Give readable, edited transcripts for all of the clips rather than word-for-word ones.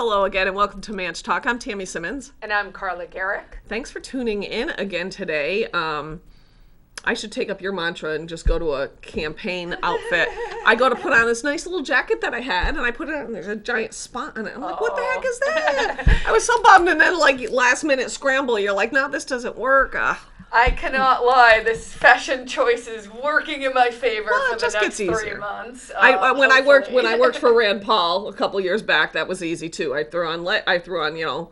hello again, and welcome to ManchTalk. I'm Tammy Simmons. And I'm Carla Garrick. Thanks for tuning in again today. I should take up your mantra and just go to a campaign outfit. I go to put on this nice little jacket that I had, and I put it on, and there's a giant spot on it. I'm like, what the heck is that? I was so bummed, and then like last minute scramble, you're like, no, this doesn't work. I cannot lie, this fashion choice is working in my favor for the next 3 months. When I worked for Rand Paul a couple years back, that was easy too. I threw on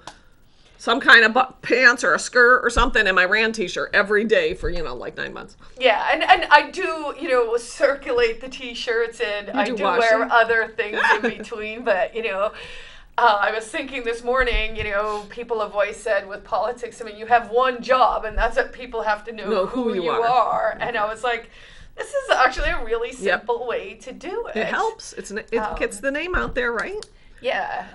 some kind of pants or a skirt or something in my Rand t-shirt every day for like 9 months. Yeah, and I do circulate the t-shirts, and I do wear them? Other things in between, but I was thinking this morning, people have always said with politics, you have one job, and that's that people have to know who you are. And I was like, this is actually a really simple way to do it. It helps. It gets the name out there, right? Yeah.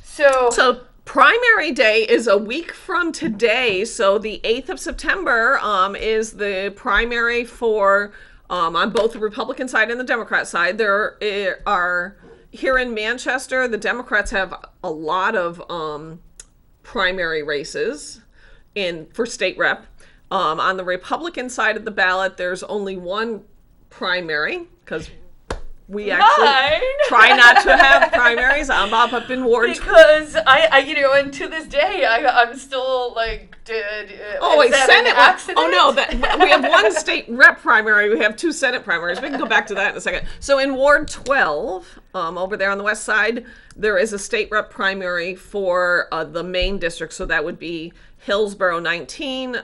So primary day is a week from today. So the 8th of September is the primary for on both the Republican side and the Democrat side. There are... Here in Manchester, the Democrats have a lot of primary races for state rep. On the Republican side of the ballot, there's only one primary because we actually try not to have primaries. I'm up in Ward. Because and to this day, I'm still like, Senate. We have one state rep primary. We have 2 Senate primaries. We can go back to that in a second. So in Ward 12, over there on the west side, there is a state rep primary for the main district. So that would be Hillsborough 19,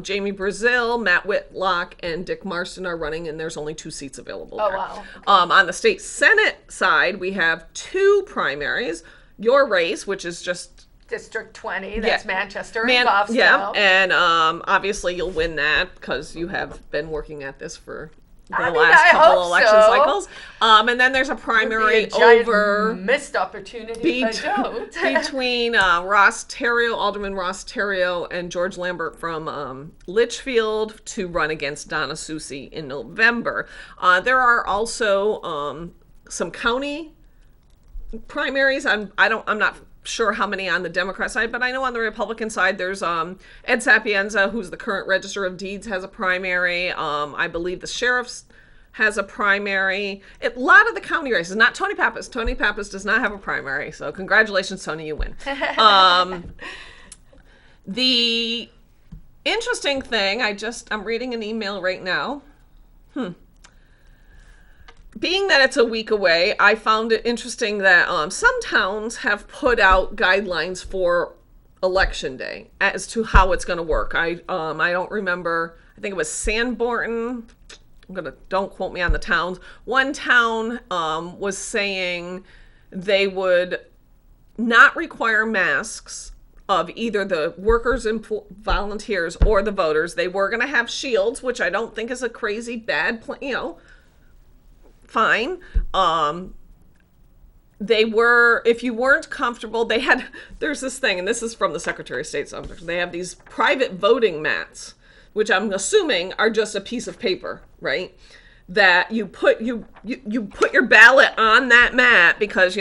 Jamie Brazil, Matt Whitlock, and Dick Marston are running, and there's only 2 seats available there. Wow. On the state Senate side, we have 2 primaries. Your race, which is just District 20, that's Manchester and Boston. Yeah, and obviously you'll win that because you have been working at this for the last couple election cycles. And then there's a primary over missed opportunity if I don't. between Alderman Ross Terrio and George Lambert from Litchfield to run against Donna Soucy in November. There are also some county primaries. I'm not sure how many on the Democrat side, but I know on the Republican side there's Ed Sapienza, who's the current Register of Deeds, has a primary. I believe the sheriff's has a primary. A lot of the county races, not Tony Pappas. Tony Pappas does not have a primary, so congratulations, Tony, you win. The interesting thing, I'm reading an email right now. Being that it's a week away, I found it interesting that some towns have put out guidelines for Election Day as to how it's going to work. I don't remember. I think it was Sanborn. Don't quote me on the towns. One town was saying they would not require masks of either the workers and volunteers or the voters. They were going to have shields, which I don't think is a crazy bad plan. Fine. They were, if you weren't comfortable, there's this thing, and this is from the Secretary of State's office. They have these private voting mats, which I'm assuming are just a piece of paper, right? That you put your ballot on that mat because,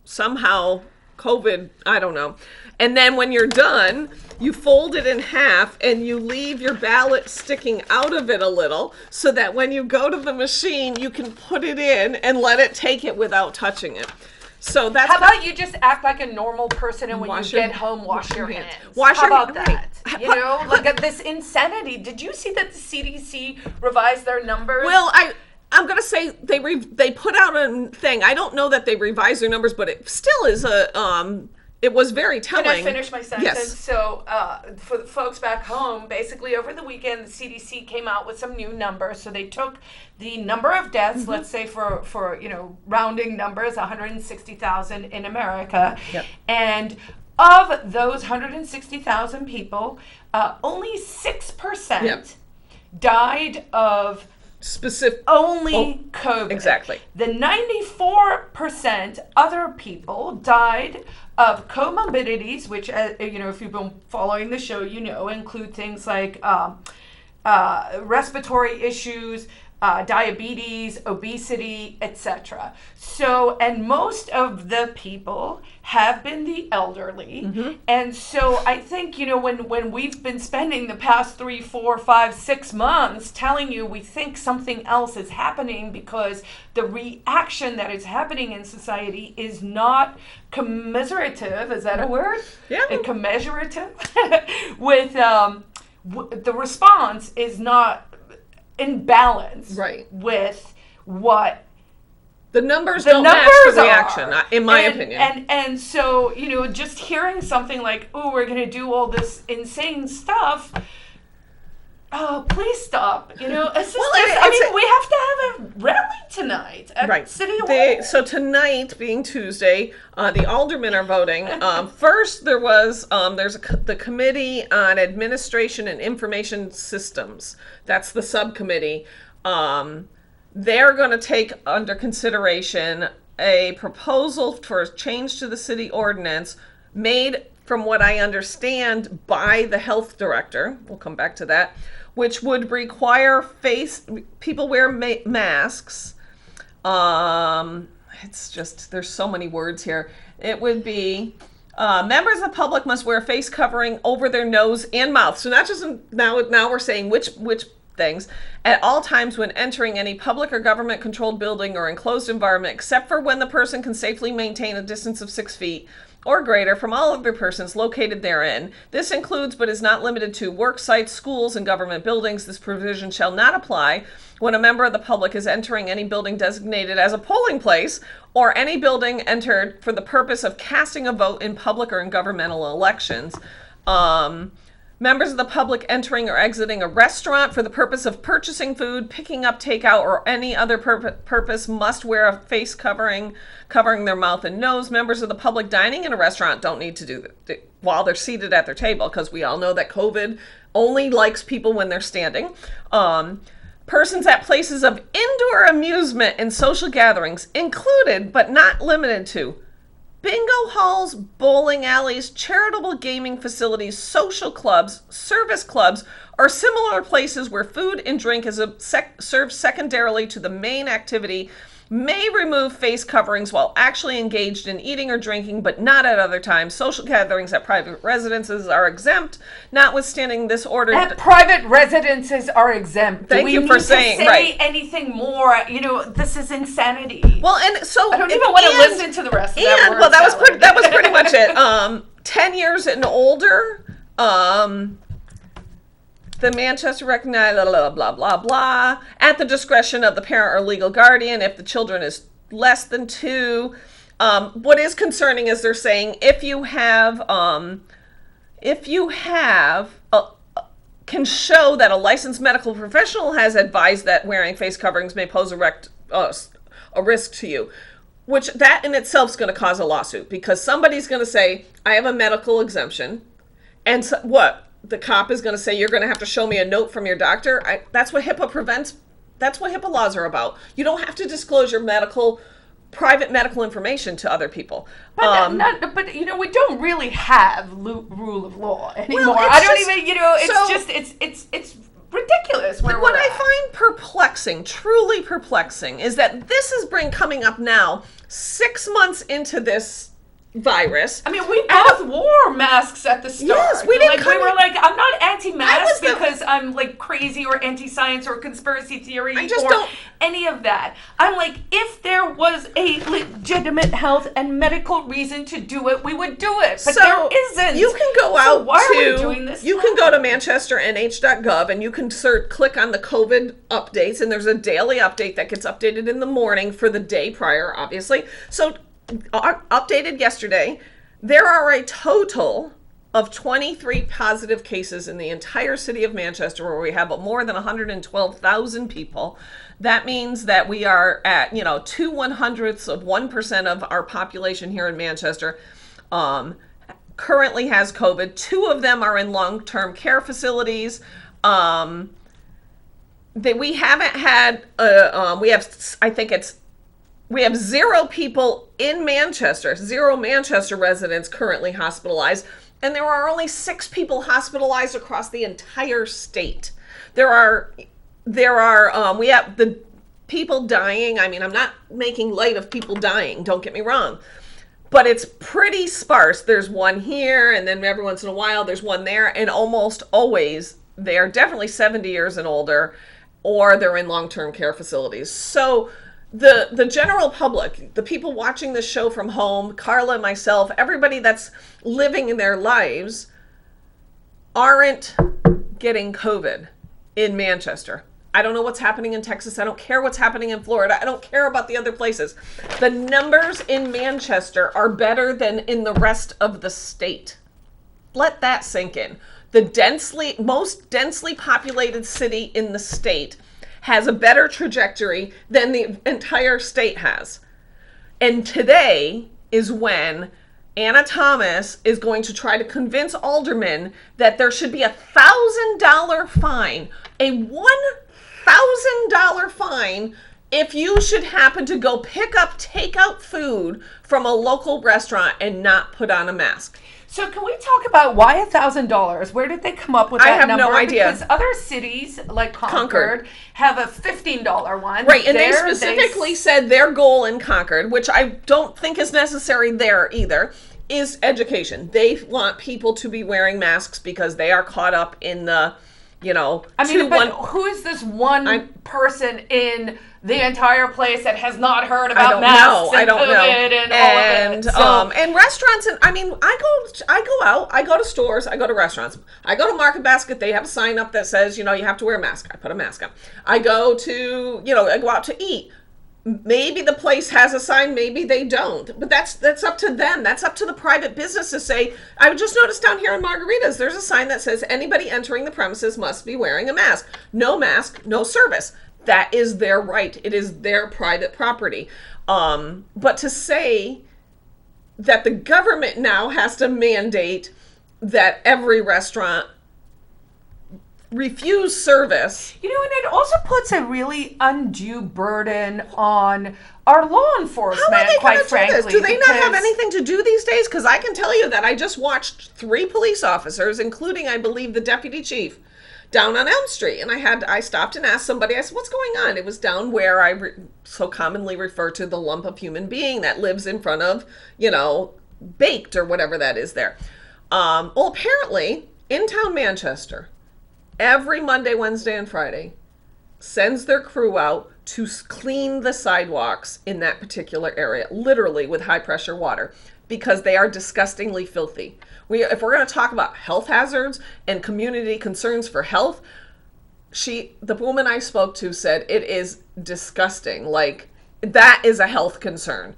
somehow COVID, I don't know. And then when you're done, you fold it in half and you leave your ballot sticking out of it a little so that when you go to the machine, you can put it in and let it take it without touching it. So that's how about you just act like a normal person, and when you get home, wash your hands. How about that? Like this insanity. Did you see that the CDC revised their numbers? Well, I'm going to say they put out a thing. I don't know that they revised their numbers, but it still is it was very telling. Can I finish my sentence? Yes. So for the folks back home, basically over the weekend, the CDC came out with some new numbers. So they took the number of deaths, let's say for rounding numbers, 160,000 in America. Yep. And of those 160,000 people, only 6% died of COVID. Exactly. The 94% other people died of comorbidities, which, if you've been following the show, include things like respiratory issues, diabetes, obesity, etc. So, and most of the people have been the elderly. And so I think, when we've been spending the past 3, 4, 5, 6 months telling you we think something else is happening because the reaction that is happening in society is not commiserative, is that a word? Yeah. Commiserative with the response is not in balance Right. with what the numbers don't match the reaction, in my opinion. And so, just hearing something like, oh, we're going to do all this insane stuff. Oh, please stop. We have to have a rally tonight at City Hall. So tonight, being Tuesday, the aldermen are voting. First, there's the Committee on Administration and Information Systems. That's the subcommittee. They're going to take under consideration a proposal for a change to the city ordinance made, from what I understand, by the health director. We'll come back to that, which would require people wear masks. It's just, there's so many words here. It would be members of the public must wear a face covering over their nose and mouth. So not just now we're saying which things at all times when entering any public or government controlled building or enclosed environment, except for when the person can safely maintain a distance of 6 feet or greater from all other persons located therein. This includes, but is not limited to, work sites, schools, and government buildings. This provision shall not apply when a member of the public is entering any building designated as a polling place or any building entered for the purpose of casting a vote in public or in governmental elections. Members of the public entering or exiting a restaurant for the purpose of purchasing food, picking up takeout, or any other purpose must wear a face covering their mouth and nose. Members of the public dining in a restaurant don't need to do that while they're seated at their table, because we all know that COVID only likes people when they're standing. Persons at places of indoor amusement and social gatherings, included but not limited to bingo halls, bowling alleys, charitable gaming facilities, social clubs, service clubs, or similar places where food and drink is served secondarily to the main activity, may remove face coverings while actually engaged in eating or drinking, but not at other times. Social gatherings at private residences are exempt, notwithstanding this order. At private residences are exempt. Thank you for saying, say anything more? This is insanity. Well, and so I don't even want to listen to the rest of that word. Well, that was pretty much it. 10 years and older. The Manchester recognized blah, blah, blah, blah, at the discretion of the parent or legal guardian if the children is less than 2. What is concerning is they're saying if you can show that a licensed medical professional has advised that wearing face coverings may pose a risk to you, which that in itself is going to cause a lawsuit, because somebody's going to say, I have a medical exemption, and so, what? The cop is going to say, you're going to have to show me a note from your doctor. That's what HIPAA prevents. That's what HIPAA laws are about. You don't have to disclose your private medical information to other people. But we don't really have rule of law anymore. Well, it's ridiculous. What I find perplexing, truly perplexing, is that this is coming up now, 6 months into this virus. I mean, we both wore masks at the start. Yes, we were like, I'm not anti-mask because I'm like crazy or anti-science or conspiracy theory any of that. I'm like, if there was a legitimate health and medical reason to do it, we would do it. But there isn't. You can go out why are we doing this? You can go to manchesternh.gov and you can click on the COVID updates, and there's a daily update that gets updated in the morning for the day prior, obviously. So updated yesterday, there are a total of 23 positive cases in the entire city of Manchester, where we have more than 112,000 people. That means that we are at 0.02% of our population here in Manchester currently has COVID. 2 of them are in long-term care facilities. We haven't had we have 0 people in Manchester, 0 Manchester residents currently hospitalized, and there are only 6 people hospitalized across the entire state. There are there are, we have the people dying. I mean, I'm not making light of people dying, don't get me wrong. But it's pretty sparse. There's one here, and then every once in a while there's one there, and almost always they are definitely 70 years and older, or they're in long-term care facilities. So the general public, the people watching this show from home, Carla, myself, everybody that's living in their lives aren't getting COVID in Manchester. I don't know what's happening in Texas. I don't care what's happening in Florida. I don't care about the other places. The numbers in Manchester are better than in the rest of the state. Let that sink in. The most densely populated city in the state has a better trajectory than the entire state has. And today is when Anna Thomas is going to try to convince aldermen that there should be $1,000 fine, a $1,000 fine if you should happen to go pick up takeout food from a local restaurant and not put on a mask. So can we talk about why $1,000? Where did they come up with that number? I have no idea. Because other cities like Concord have a $15 one. Right, and they specifically said their goal in Concord, which I don't think is necessary there either, is education. They want people to be wearing masks because they are caught up in the, who is this one person in the entire place that has not heard about masks and COVID and all of it? So, and restaurants, and I go out, I go to stores, I go to restaurants, I go to Market Basket, they have a sign up that says, you have to wear a mask. I put a mask on. I go to, I go out to eat. Maybe the place has a sign, maybe they don't. But that's up to them. That's up to the private business to say, I just noticed down here in Margaritas, there's a sign that says anybody entering the premises must be wearing a mask. No mask, no service. That is their right. It is their private property. But to say that the government now has to mandate that every restaurant refuse service. And it also puts a really undue burden on our law enforcement, How are they quite gonna frankly. Do this? Do they not have anything to do these days? Because I can tell you that I just watched 3 police officers, including, I believe, the deputy chief, down on Elm Street. And I stopped and asked somebody, I said, what's going on? It was down where I so commonly refer to the lump of human being that lives in front of, baked or whatever that is there. Well, apparently, in town Manchester, every Monday, Wednesday, and Friday, sends their crew out to clean the sidewalks in that particular area, literally with high-pressure water, because they are disgustingly filthy. If we're going to talk about health hazards and community concerns for health, the woman I spoke to said it is disgusting. Like, that is a health concern.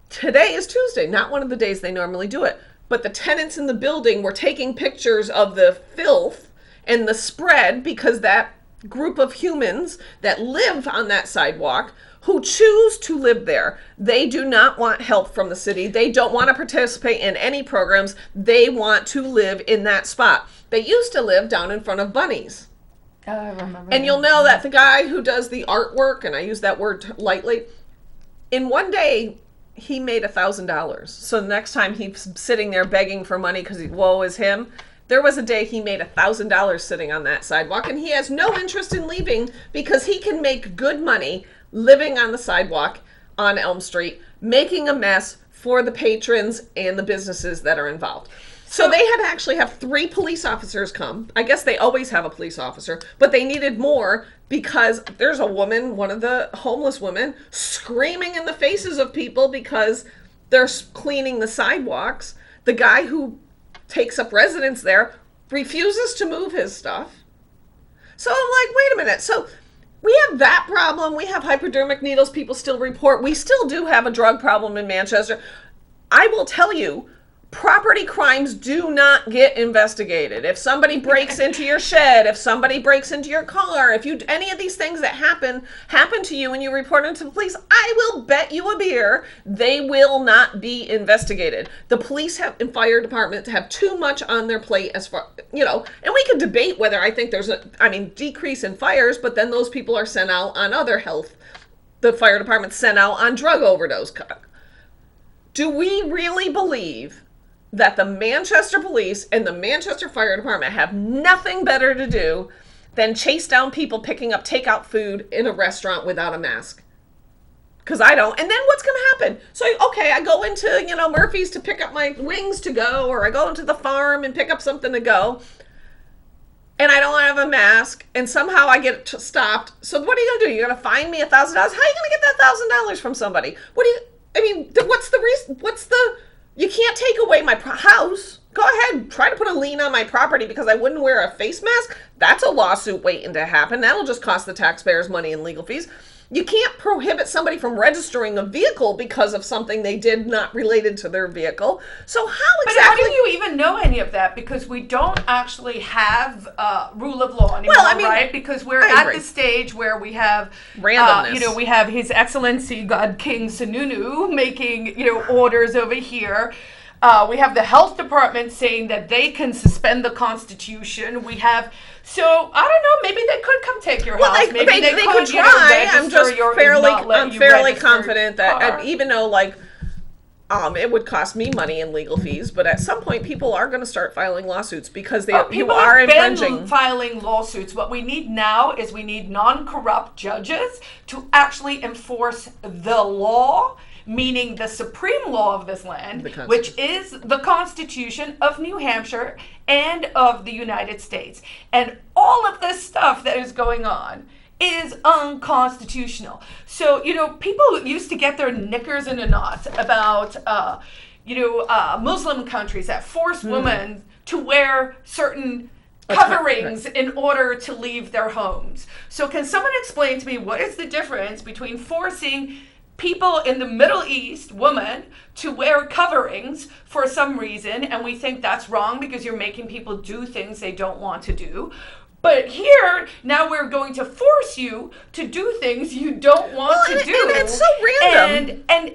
Today is Tuesday, not one of the days they normally do it. But the tenants in the building were taking pictures of the filth and the spread because that group of humans that live on that sidewalk who choose to live there, they do not want help from the city. They don't want to participate in any programs. They want to live in that spot. They used to live down in front of Bunny's. Oh, I remember. And you'll know that the guy who does the artwork, and I use that word lightly, in one day, he made $1,000. So the next time he's sitting there begging for money because woe is him, there was a day he made $1,000 sitting on that sidewalk, and he has no interest in leaving because he can make good money living on the sidewalk on Elm Street, making a mess for the patrons and the businesses that are involved. So they had to actually have 3 police officers come. I guess they always have a police officer, but they needed more because there's a woman, one of the homeless women, screaming in the faces of people because they're cleaning the sidewalks. The guy who takes up residence there refuses to move his stuff. So I'm like, wait a minute. So we have that problem. We have hypodermic needles. People still report. We still do have a drug problem in Manchester. I will tell you, property crimes do not get investigated. If somebody breaks into your shed, if somebody breaks into your car, if any of these things that happen to you and you report them to the police, I will bet you a beer they will not be investigated. The police and fire department have too much on their plate as far, and we can debate whether I think there's decrease in fires, but then those people are sent out on other health. The fire department sent out on drug overdose. Do we really believe that the Manchester Police and the Manchester Fire Department have nothing better to do than chase down people picking up takeout food in a restaurant without a mask. Because I don't. And then what's going to happen? So, okay, I go into, Murphy's to pick up my wings to go, or I go into the farm and pick up something to go, and I don't have a mask, and somehow I get stopped. So what are you going to do? You're going to fine me $1,000? How are you going to get that $1,000 from somebody? What's the reason? You can't take away my house. Go ahead, try to put a lien on my property because I wouldn't wear a face mask. That's a lawsuit waiting to happen. That'll just cost the taxpayers money in legal fees. You can't prohibit somebody from registering a vehicle because of something they did not related to their vehicle. So how exactly... But how do you even know any of that? Because we don't actually have rule of law anymore, right? Because we're at the stage where we have... randomness. We have His Excellency God King Sununu making, orders over here. We have the health department saying that they can suspend the Constitution. We have... So, I don't know, maybe they could come take your house. Maybe they could try. I'm just fairly confident that, even though, it would cost me money in legal fees, but at some point people are going to start filing lawsuits because you are infringing. People have been filing lawsuits. What we need now is we need non-corrupt judges to actually enforce the law, meaning the supreme law of this land, which is the Constitution of New Hampshire and of the United States. And all of this stuff that is going on is unconstitutional. So, people used to get their knickers in a knot about, Muslim countries that force women to wear certain coverings in order to leave their homes. So can someone explain to me what is the difference between forcing people in the Middle East, women, to wear coverings for some reason, and we think that's wrong because you're making people do things they don't want to do. But here, now we're going to force you to do things you don't want to do. And it's so random. And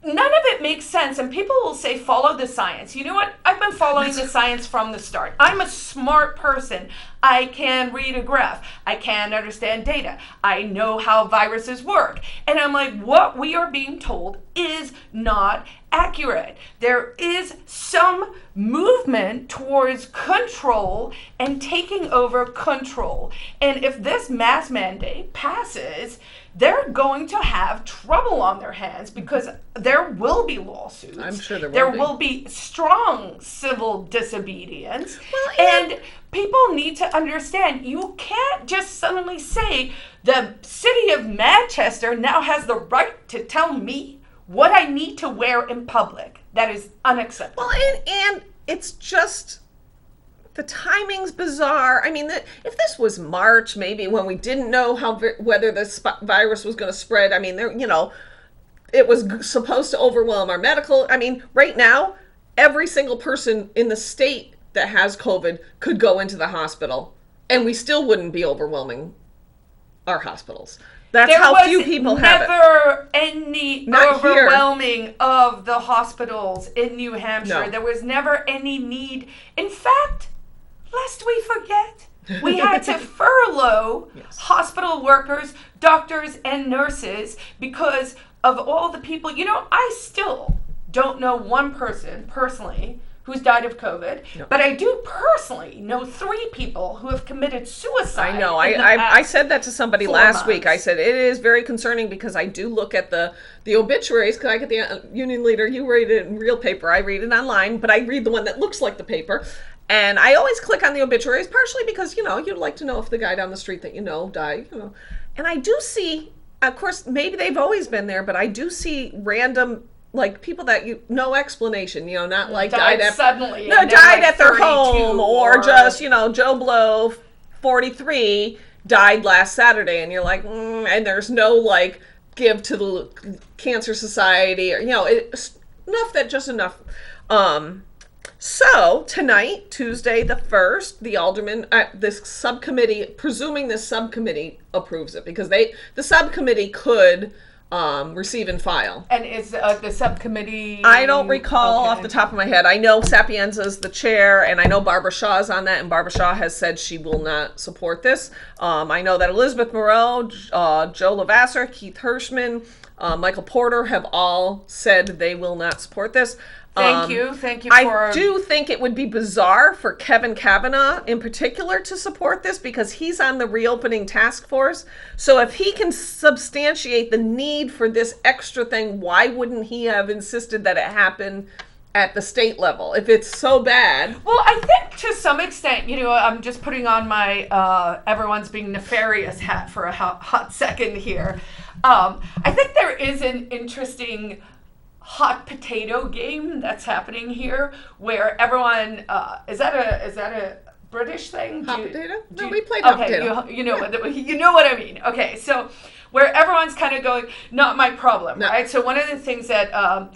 none of it makes sense. And people will say, follow the science. You know what? I've been following the science from the start. I'm a smart person. I can read a graph. I can understand data. I know how viruses work. And I'm like, what we are being told is not accurate. There is some movement towards control and taking over control. And if this mask mandate passes, they're going to have trouble on their hands because there will be lawsuits. I'm sure there will be. There will be strong civil disobedience. And people need to understand, you can't just suddenly say the city of Manchester now has the right to tell me what I need to wear in public. That is unacceptable. Well, and it's just... the timing's bizarre. I mean, if this was March, maybe when we didn't know whether this virus was going to spread, I mean, it was supposed to overwhelm our medical. I mean, right now, every single person in the state that has COVID could go into the hospital, and we still wouldn't be overwhelming our hospitals. That's how few people have it. There was never any overwhelming of the hospitals in New Hampshire. No. There was never any need. In fact, lest we forget, we had to furlough hospital workers, doctors, and nurses because of all the people. I still don't know one person personally who's died of COVID, but I do personally know 3 people who have committed suicide. I know. I said that to somebody last week. I said, it is very concerning because I do look at the obituaries, because I get the Union Leader. You read it in real paper. I read it online, but I read the one that looks like the paper. And I always click on the obituaries, partially because, you'd like to know if the guy down the street that died, And I do see, of course, maybe they've always been there, but I do see random, people that no explanation, not like died suddenly. Died at their home, or just, Joe Blow, 43, died last Saturday, and you're like, and there's no, give to the Cancer Society, or, enough. So, tonight, Tuesday the 1st, the aldermen at this subcommittee, presuming this subcommittee approves it, because the subcommittee could receive and file. And is the subcommittee... I don't recall off the top of my head. I know Sapienza's the chair, and I know Barbara Shaw's on that, and Barbara Shaw has said she will not support this. I know that Elizabeth Moreau, Joe Lavasser, Keith Hirschman, Michael Porter have all said they will not support this. Thank you. Thank you I do think it would be bizarre for Kevin Kavanaugh in particular to support this because he's on the reopening task force. So if he can substantiate the need for this extra thing, why wouldn't he have insisted that it happen at the state level if it's so bad? Well, I think to some extent, I'm just putting on my everyone's being nefarious hat for a hot second here. I think there is an interesting hot potato game that's happening here where everyone is that a British thing? Hot potato? No, we played hot potato. You know what I mean. Okay, so where everyone's kind of going, not my problem, right? So one of the things that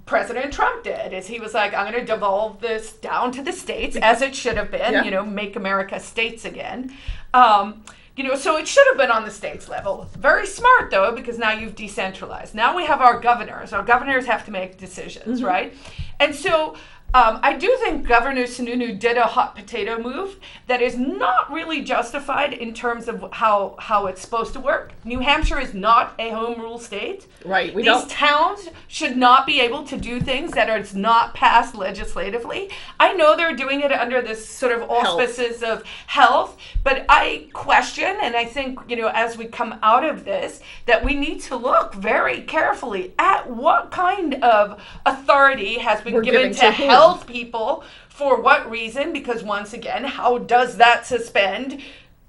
President Trump did is he was like, I'm going to devolve this down to the states as it should have been, make America states again. So it should have been on the states level. Very smart, though, because now you've decentralized. Now we have our governors. Our governors have to make decisions, right? And so I do think Governor Sununu did a hot potato move that is not really justified in terms of how it's supposed to work. New Hampshire is not a home rule state. Right. These towns should not be able to do things that are not passed legislatively. I know they're doing it under this sort of auspices of health, but I question, and I think, as we come out of this, that we need to look very carefully at what kind of authority has been given to health people, for what reason, because once again, how does that suspend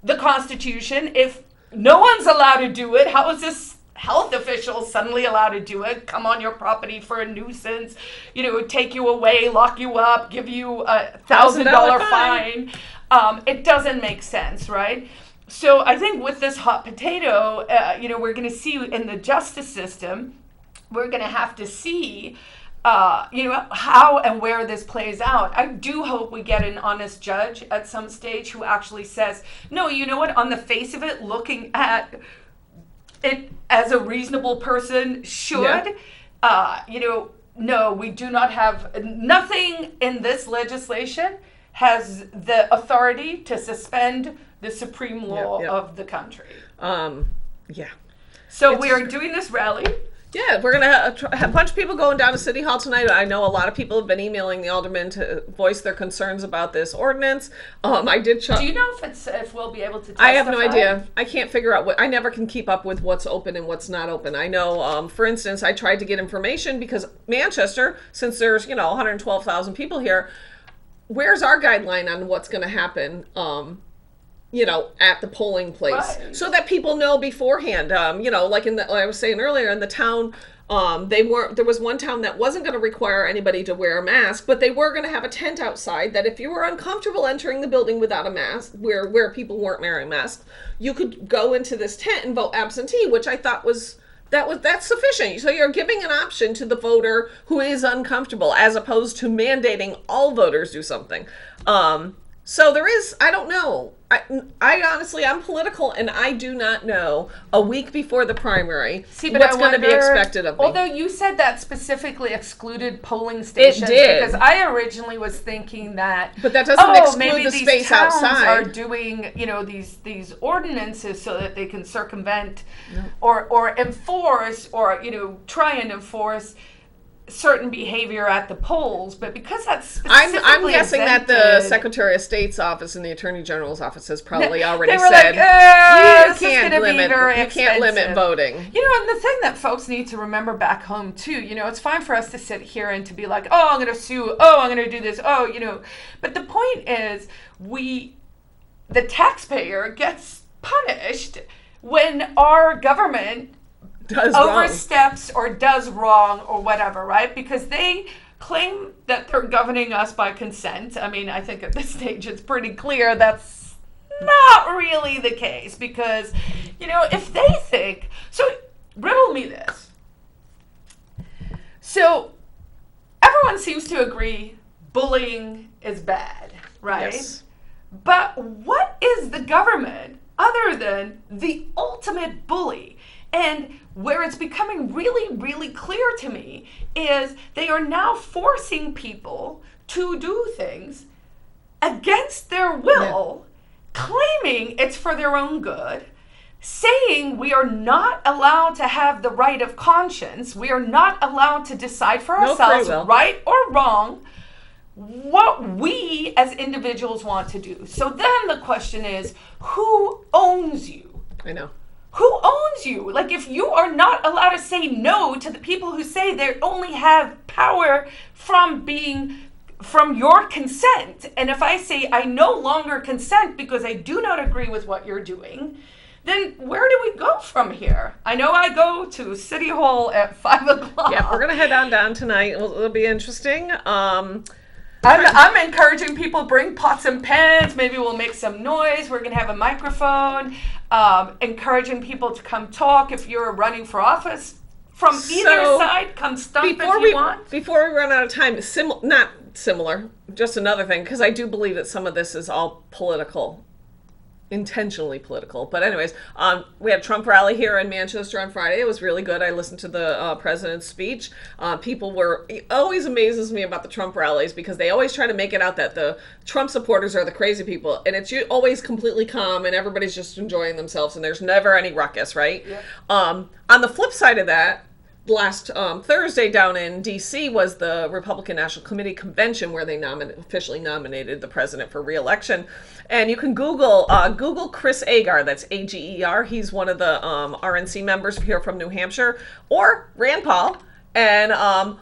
the Constitution? If no one's allowed to do it, how is this health official suddenly allowed to do it? Come on your property for a nuisance, take you away, lock you up, give you $1,000 fine. It doesn't make sense, right? So I think with this hot potato, we're going to see in the justice system, we're going to have to see how and where this plays out. I do hope we get an honest judge at some stage who actually says, no, you know what, on the face of it, looking at it as a reasonable person should, no, we do not have, nothing in this legislation has the authority to suspend the supreme law of the country. So we are doing this rally. Yeah, we're going to have a bunch of people going down to City Hall tonight. I know a lot of people have been emailing the aldermen to voice their concerns about this ordinance. I did check. Do you know if we'll be able to testify? I have no idea. I can't figure out I never can keep up with what's open and what's not open. I know, for instance, I tried to get information because Manchester, since there's, 112,000 people here, where's our guideline on what's going to happen at the polling place, so that people know beforehand. Like I was saying earlier, in the town, there was one town that wasn't going to require anybody to wear a mask, but they were going to have a tent outside that if you were uncomfortable entering the building without a mask, where people weren't wearing masks, you could go into this tent and vote absentee, which I thought that's sufficient. So you're giving an option to the voter who is uncomfortable, as opposed to mandating all voters do something. So there is, I don't know. I honestly, I'm political, and I do not know a week before the primary what's going to be expected of me. Although you said that specifically excluded polling stations. It did. Because I originally was thinking that, but that doesn't exclude the space outside. Are doing, these ordinances so that they can circumvent or enforce or, try and enforce certain behavior at the polls, but because that's specifically I'm guessing that the Secretary of State's office and the Attorney General's office has probably already said you can't limit voting. And the thing that folks need to remember back home too, it's fine for us to sit here and to be like, oh, I'm going to sue, oh, I'm going to do this, but the point is the taxpayer gets punished when our government oversteps or does wrong or whatever, right? Because they claim that they're governing us by consent. I mean, I think at this stage it's pretty clear that's not really the case because, if they think... So, riddle me this. So, everyone seems to agree bullying is bad, right? Yes. But what is the government other than the ultimate bully? And where it's becoming really, really clear to me is they are now forcing people to do things against their will, claiming it's for their own good, saying we are not allowed to have the right of conscience, we are not allowed to decide for ourselves, right or wrong, what we as individuals want to do. So then the question is, who owns you? I know. Who owns you? Like, if you are not allowed to say no to the people who say they only have power from your consent, and if I say I no longer consent because I do not agree with what you're doing, then where do we go from here? I know I go to City Hall at 5 o'clock. Yeah, we're going to head on down tonight. It'll be interesting. I'm encouraging people, bring pots and pans. Maybe we'll make some noise. We're going to have a microphone. Encouraging people to come talk. If you're running for office from either side, come stump if you want. Before we run out of time, not similar, just another thing, because I do believe that some of this is all political. Intentionally political. But anyways, we had Trump rally here in Manchester on Friday. It was really good. I listened to the president's speech. It always amazes me about the Trump rallies because they always try to make it out that the Trump supporters are the crazy people. And it's always completely calm and everybody's just enjoying themselves and there's never any ruckus, right? Yeah. On the flip side of that, last Thursday down in D.C. was the Republican National Committee convention where they officially nominated the president for re-election. And you can Google Chris Agar, that's Ager. He's one of the RNC members here from New Hampshire, or Rand Paul. And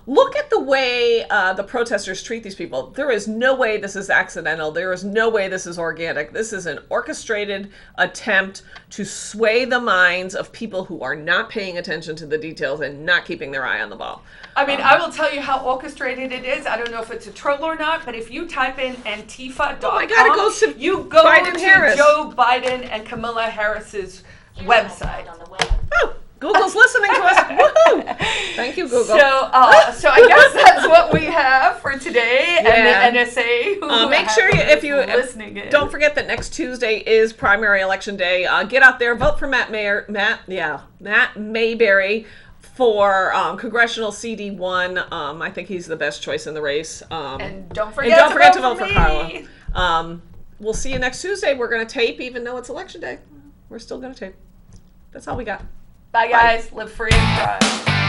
look at the way the protesters treat these people. There is no way this is accidental. There is no way this is organic. This is an orchestrated attempt to sway the minds of people who are not paying attention to the details and not keeping their eye on the ball. I mean, I will tell you how orchestrated it is. I don't know if it's a troll or not, but if you type in Antifa.com, you go to Joe Biden and Kamala Harris's website. Oh. Google's listening to us. Woohoo! Thank you, Google. So I guess that's what we have for today. Yeah. And the NSA. Make sure if don't forget that next Tuesday is primary election day. Get out there, vote for Matt Mayberry for congressional CD1. I think he's the best choice in the race. And don't forget to vote for Carla. We'll see you next Tuesday. We're going to tape, even though it's election day. We're still going to tape. That's all we got. Bye, guys. Live free and thrive.